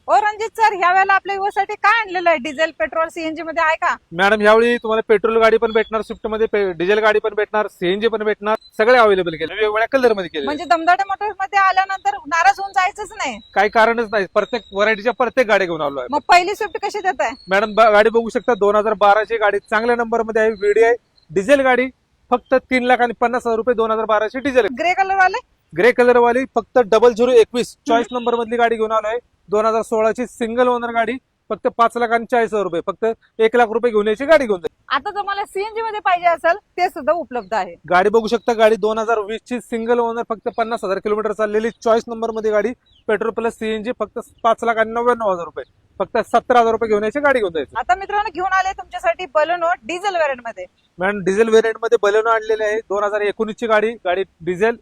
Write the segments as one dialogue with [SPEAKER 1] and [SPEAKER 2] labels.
[SPEAKER 1] ओ Ranjit sir, ह्या वेळेला आपल्या युवासाठी काय आणलेलं आहे? डिझेल, पेट्रोल, सीएनजी मध्ये आहे का?
[SPEAKER 2] मॅडम यावेळी तुम्हाला पेट्रोल गाडी पण भेटणार, स्विफ्ट मध्ये डिझेल गाडी पण भेटणार, सीएनजी पण भेटणार, सगळे अवेलेबल केले, वेगवेगळ्या कलर मध्ये केले.
[SPEAKER 1] म्हणजे दमदाटे मोटर्स मध्ये आल्यानंतर नाराज होऊन जायचंच नाही.
[SPEAKER 2] काही कारणच नाही, प्रत्येक व्हरायटीच्या प्रत्येक गाडी घेऊन आलो आहे.
[SPEAKER 1] मग पहिली स्विफ्ट कशी देत आहे?
[SPEAKER 2] मॅडम गाडी बघू शकता, 2012 ची गाडी चांगल्या नंबर मध्ये आहे, VDI डिझेल गाडी, फक्त 3,50,000 रुपये, 2012 ची डिझेल.
[SPEAKER 1] ग्रे कलर वाले?
[SPEAKER 2] ग्रे कलर वाली फक्त 0021 चॉईस नंबर मधली गाडी घेऊन आलोय. 2016 ची सिंगल ओनर गाडी, फक्त 5,40,000 रुपये, फक्त 1,00,000 रुपये घेऊन यायची गाडी घेऊन जाईल.
[SPEAKER 1] आता तुम्हाला सीएनजी मध्ये पाहिजे असेल ते सुद्धा उपलब्ध आहे.
[SPEAKER 2] गाडी बघू शकता, गाडी 2020 ची सिंगल ओनर, फक्त 50,000 किलोमीटर चाललेली, चॉईस नंबर मध्ये गाडी, पेट्रोल प्लस सीएनजी, फक्त 5,99,000 रुपये, फक्त 17,000 रुपये घेऊन यायची गाडी घेऊन जायची.
[SPEAKER 1] आता मित्रांनो घेऊन आले तुमच्यासाठी बलेनो डिझेल व्हेरियंट मध्ये.
[SPEAKER 2] मॅडम डिझेल व्हेरियंट मध्ये बलेनो आणलेले आहे, 2019 ची गाडी डिझेल,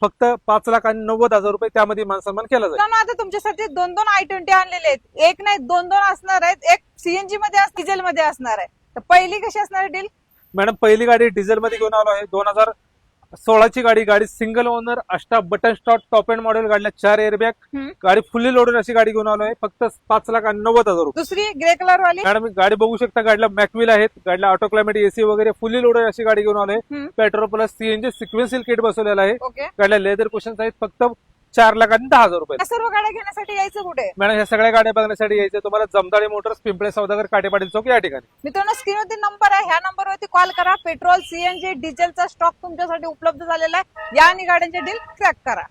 [SPEAKER 2] फक्त 5,90,000 रुपये, त्यामध्ये मान सन्मान केला जाईल.
[SPEAKER 1] मित्रांनो आता तुमच्यासाठी दोन I-20 आणलेले आहेत. एक नाही दोन असणार आहेत. एक सीएनजी मध्ये डिझेल मध्ये असणार आहे. तर पहिली कशी असणार डील?
[SPEAKER 2] मॅडम पहिली गाडी डिझेल मध्ये घेऊन आलो आहे, 2016 ची गाडी सिंगल ओनर, अष्टा button stop, top end model, गाडीला 4 एअरबॅग, गाडी फुल्ली लोडेड अशी गाडी घेऊन आलो आहे, फक्त 5,90,000 रुपये.
[SPEAKER 1] दुसरी ग्रे कलर वाली?
[SPEAKER 2] मॅडम गाडी बघू शकता, गाडीला मॅकविल आहेत, गाडीला ऑटो क्लायमेट, एसी वगैरे फुल्ली लोडेड अशी गाडी घेऊन आलो आहे. Petrol plus CNG sequential kit बसवलेला आहे.
[SPEAKER 1] ओके.
[SPEAKER 2] गाडीला लेदर कुशन्स आहेत, फक्त 4,10,000 रुपये.
[SPEAKER 1] या सर्व गाड्या घेण्यासाठी यायचं कुठे?
[SPEAKER 2] मॅडम ह्या सगळ्या गाड्या बघण्यासाठी यायचं तुम्हाला जमदाळे मोटर्स, पिंपळे सौदागर, काटेपाटील चौक या ठिकाणी.
[SPEAKER 1] मित्रांनो स्क्रीनवरती नंबर आहे, ह्या नंबरवरती कॉल करा. पेट्रोल, सीएनजी, डिझेलचा स्टॉक तुमच्यासाठी उपलब्ध झालेला आहे. या आणि गाड्यांचे डील क्रॅक करा.